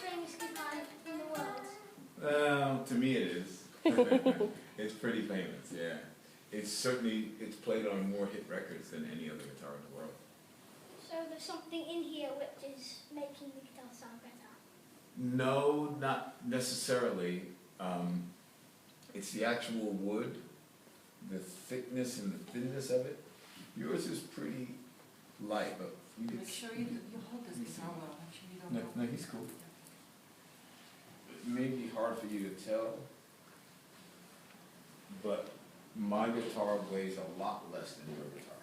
famous guitar in the world? To me it is. It's pretty famous, yeah. It's played on more hit records than any other guitar in the world. So there's something in here which is making the guitar sound better? No, not necessarily. It's the actual wood, the thickness and the thinness of it. Yours is pretty light, but you Make sure you hold this guitar well. Make sure you don't. No, he's cool. It may be hard for you to tell, but my guitar weighs a lot less than your guitar.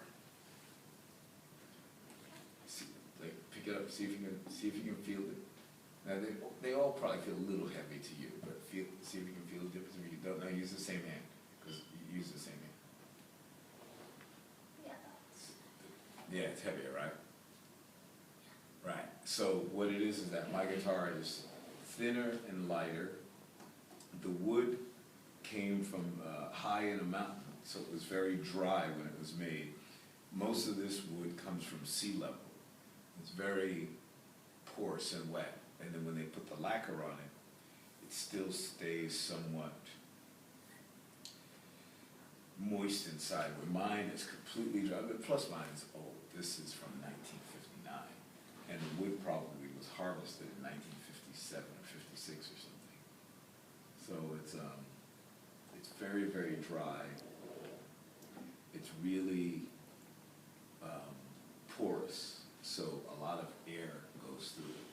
See, like, pick it up, see if you can feel it. Now they all probably feel a little heavy to you, but see if you can feel the difference. If you don't, now use the same hand, because you use the same hand. Yeah, it's heavier, right? Right. So what it is that my guitar is thinner and lighter. The wood came from high in a mountain, so it was very dry when it was made. Most of this wood comes from sea level. It's very porous and wet. And then when they put the lacquer on it, it still stays somewhat moist inside, where mine is completely dry. But plus mine's old. This is from 1959. And the wood probably was harvested in 1957 or 56 or something. So it's very, very dry. It's really porous, so a lot of air goes through it.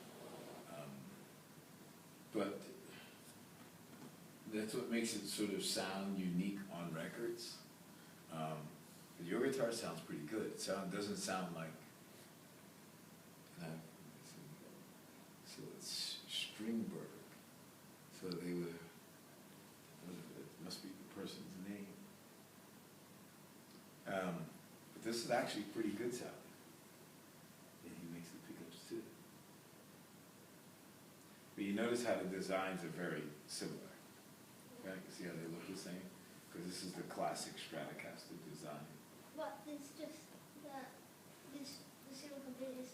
But that's what makes it sort of sound unique on records. Your guitar sounds pretty good. It doesn't sound like, so it's Stringberg. So they were, it must be the person's name. But this is actually pretty good sounding. And he makes the pickups too. But you notice how the designs are very similar. Okay, you see how they look the same? Because this is the classic Stratocaster design. But it's just that the silver bit is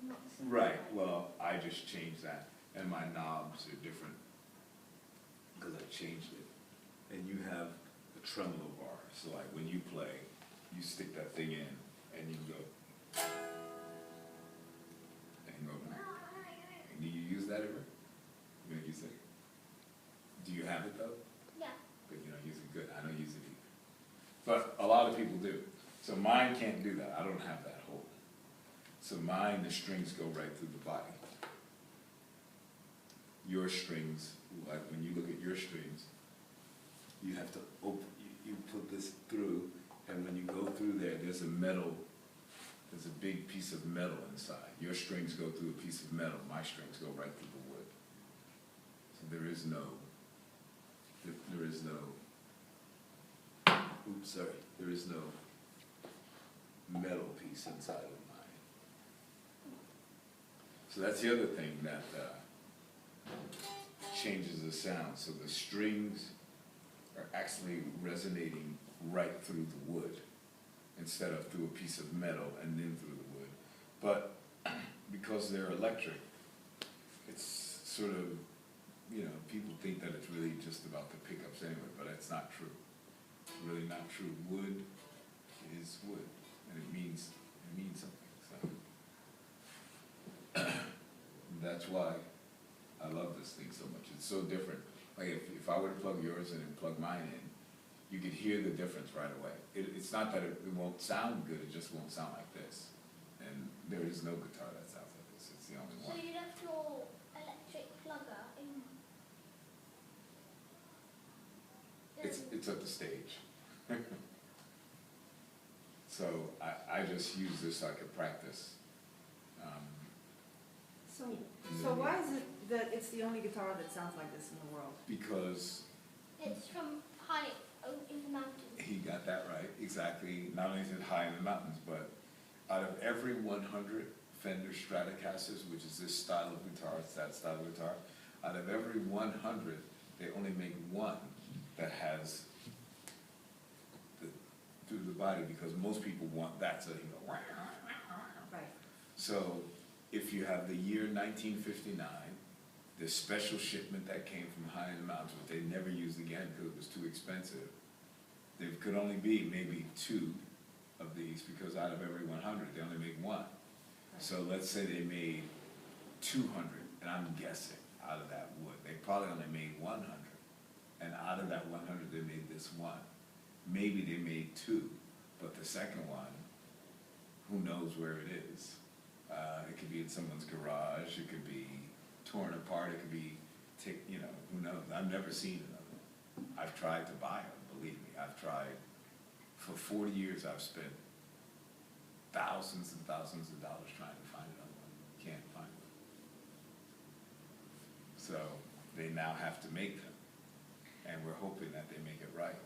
not the same. Right, well, I just changed that. And my knobs are different because I changed it. And you have a tremolo bar. So like when you play, you stick that thing in and you go. And go. And do you use that ever? You don't use it? Do you have it though? Yeah. But you don't use it good. I don't use it either. But a lot of people do. So mine can't do that. I don't have that hole. So mine, the strings go right through the body. Your strings, like when you look at your strings, you have to open, you put this through, and when you go through there, there's a big piece of metal inside. Your strings go through a piece of metal. My strings go right through the wood. So there is no metal piece inside of mine. So that's the other thing that changes the sound. So the strings are actually resonating right through the wood instead of through a piece of metal and then through the wood. But because they're electric, it's sort of, people think that it's really just about the pickups anyway, but it's not true. It's really not true. Wood is wood, and it means something. So that's why I love this thing so much. It's so different. Like if I were to plug yours in and plug mine in, you could hear the difference right away. It's not that it won't sound good, it just won't sound like this. And there is no guitar that sounds like this. It's the only So one. you left your electric plugger in? It's at the stage. So I just use this so I could practice. So why is it that it's the only guitar that sounds like this in the world? Because It's from high in the mountains. he got that right, exactly. Not only is it high in the mountains, but out of every 100 Fender Stratocasters, which is this style of guitar, it's that style of guitar, out of every 100, they only make one that has through the body, because most people want that, so they go. Right. So if you have the year 1959, this special shipment that came from high in the mountains, but they never used again because it was too expensive. There could only be maybe 2 of these, because out of every 100, they only make 1. So let's say they made 200, and I'm guessing out of that wood, they probably only made 100. And out of that 100, they made this 1. Maybe they made 2, but the second one, who knows where it is? It could be in someone's garage, it could be torn apart, it could be, who knows? I've never seen another. I've tried to buy them, believe me. I've tried, for 40 years I've spent thousands and thousands of dollars trying to find another one. Can't find one. So they now have to make them, and we're hoping that they make it right.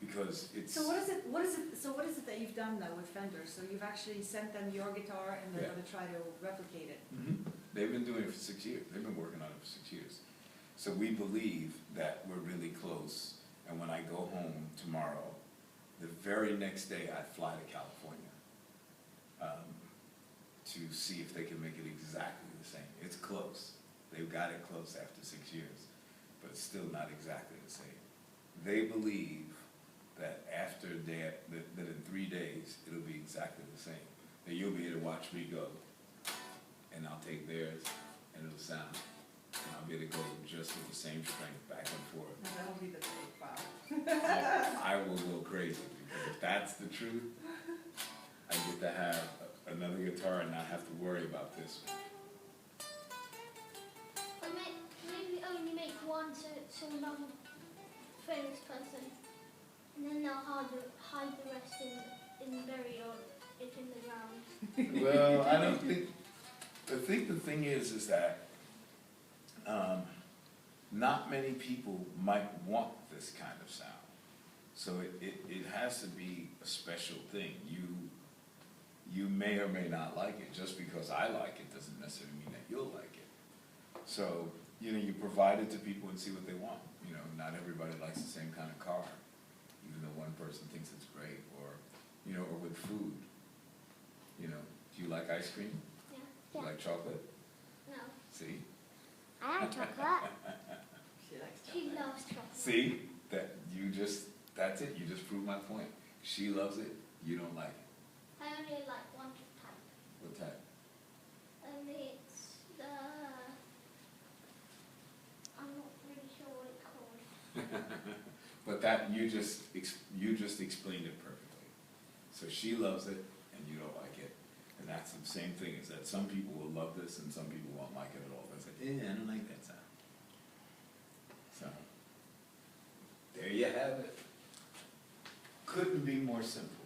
Because it's... So what is it that you've done though with Fender? So you've actually sent them your guitar and they're Yeah. gonna try to replicate it? Mhm. They've been doing it for 6 years. They've been working on it for 6 years. So we believe that we're really close, and when I go home tomorrow, the very next day I fly to California to see if they can make it exactly the same. It's close. They've got it close after 6 years, but it's still not exactly the same. They believe that after that in 3 days, it'll be exactly the same. That you'll be able to watch me go, and I'll take theirs, and it'll sound, and I'll be able to go just with the same strength back and forth. No, that'll be the big wow. I will go crazy, because if that's the truth, I get to have another guitar and not have to worry about this one. But maybe only make 1 so another famous person, and then they'll hide the rest in burial it in the ground. Well, I don't think, I think the thing is that not many people might want this kind of sound. So it has to be a special thing. You may or may not like it. Just because I like it doesn't necessarily mean that you'll like it. So, you provide it to people and see what they want. Not everybody likes the same kind of car, even though one person thinks it's great, or with food. Do you like ice cream? Yeah. Do you like chocolate? No. See? I like chocolate. She likes She chocolate. loves chocolate. See? That's it. You just proved my point. She loves it, you don't like it. I only like one type. What type? Only it's the... I'm not really sure what it's called. But that, you just explained it perfectly. So she loves it, and you don't like it. And that's the same thing, is that some people will love this, and some people won't like it at all. They say, I don't like that sound. So, there you have it. Couldn't be more simple.